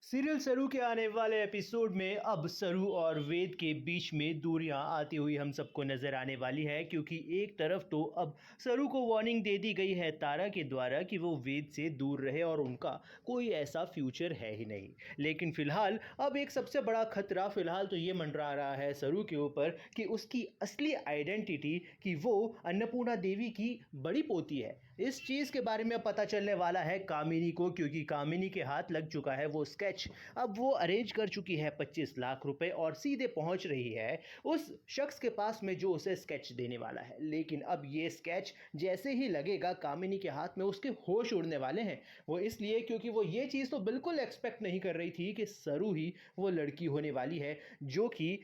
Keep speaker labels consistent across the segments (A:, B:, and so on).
A: Serial सरू के आने वाले एपिसोड में अब सरू और वेद के बीच में दूरियां आती हुई हम सबको नजर आने वाली है, क्योंकि एक तरफ तो अब सरू को वार्निंग दे दी गई है तारा के द्वारा कि वो वेद से दूर रहे और उनका कोई ऐसा फ्यूचर है ही नहीं। लेकिन फिलहाल अब एक सबसे बड़ा खतरा फिलहाल तो ये मंडरा रहा है सरू के ऊपर कि उसकी असली आइडेंटिटी कि वो अन्नपूर्णा देवी की बड़ी पोती है। इस चीज़ के बारे में पता चलने वाला है कामिनी को, क्योंकि कामिनी के हाथ लग चुका है वो स्केच। अब वो अरेंज कर चुकी है 25 लाख रुपए और सीधे पहुंच रही है उस शख्स के पास में जो उसे स्केच देने वाला है। लेकिन अब ये स्केच जैसे ही लगेगा कामिनी के हाथ में उसके होश उड़ने वाले हैं। वो इसलिए क्योंकि वो ये चीज़ तो बिल्कुल एक्सपेक्ट नहीं कर रही थी कि सरू ही वो लड़की होने वाली है जो कि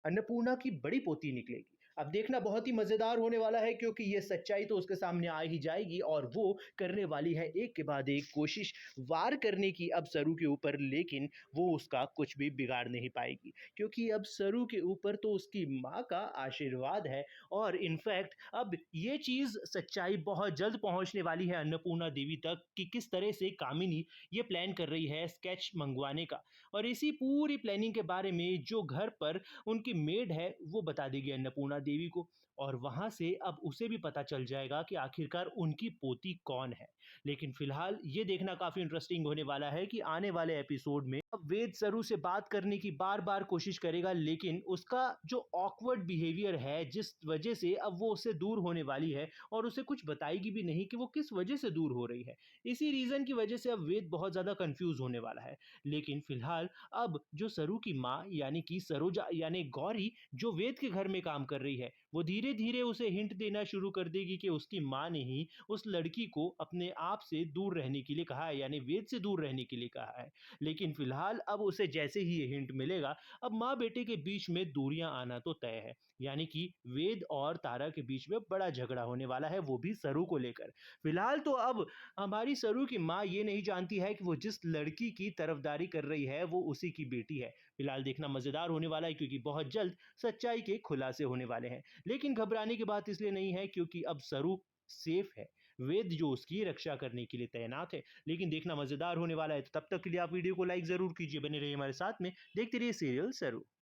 A: अन्नपूर्णा की बड़ी पोती निकलेगी। अब देखना बहुत ही मज़ेदार होने वाला है, क्योंकि ये सच्चाई तो उसके सामने आ ही जाएगी और वो करने वाली है एक के बाद एक कोशिश वार करने की अब सरू के ऊपर, लेकिन वो उसका कुछ भी बिगाड़ नहीं पाएगी, क्योंकि अब सरू के ऊपर तो उसकी माँ का आशीर्वाद है। और इनफैक्ट अब ये चीज़ सच्चाई बहुत जल्द पहुंचने वाली है अन्नपूर्णा देवी तक कि किस तरह से कामिनी ये प्लान कर रही है स्केच मंगवाने का। और इसी पूरी प्लानिंग के बारे में जो घर पर उनकी मेड है वो बता देगी अन्नपूर्णा देवी को, और वहां से अब उसे भी पता चल जाएगा कि आखिरकार उनकी पोती कौन है। लेकिन फिलहाल ये देखना काफी इंटरेस्टिंग होने वाला है कि आने वाले एपिसोड में अब वेद सरू से बात करने की बार बार कोशिश करेगा, लेकिन उसका जो ऑकवर्ड बिहेवियर है जिस वजह से अब वो उससे दूर होने वाली है और उसे कुछ बताएगी भी नहीं कि वो किस वजह से दूर हो रही है। इसी रीजन की वजह से अब वेद बहुत ज्यादा कंफ्यूज होने वाला है। लेकिन फिलहाल अब जो सरू की माँ यानी कि सरोजा यानी गौरी जो वेद के घर में काम कर रही है, वो धीरे धीरे उसे हिंट देना शुरू कर देगी कि उसकी माँ ने ही उस लड़की को अपने आप से दूर रहने के लिए कहा है, यानी वेद से दूर रहने के लिए कहा है। लेकिन फिलहाल अब उसे जैसे ही ये हिंट मिलेगा, अब माँ बेटे के बीच में दूरियां आना तो तय है, यानी कि वेद और तारा के बीच में बड़ा झगड़ा होने वाला है, वो भी सरू को लेकर। फिलहाल तो अब हमारी सरू की माँ ये नहीं जानती है कि वो जिस लड़की की तरफदारी कर रही है वो उसी की बेटी है। फिलहाल देखना मजेदार होने वाला है, क्योंकि बहुत जल्द सच्चाई के खुलासे होने वाले हैं। लेकिन घबराने की बात इसलिए नहीं है क्योंकि अब सरू सेफ है, वेद जो उसकी रक्षा करने के लिए तैनात है। लेकिन देखना मजेदार होने वाला है, तो तब तक के लिए आप वीडियो को लाइक जरूर कीजिए, बने रहिए हमारे साथ में, देखते रहिए सीरियल सरू।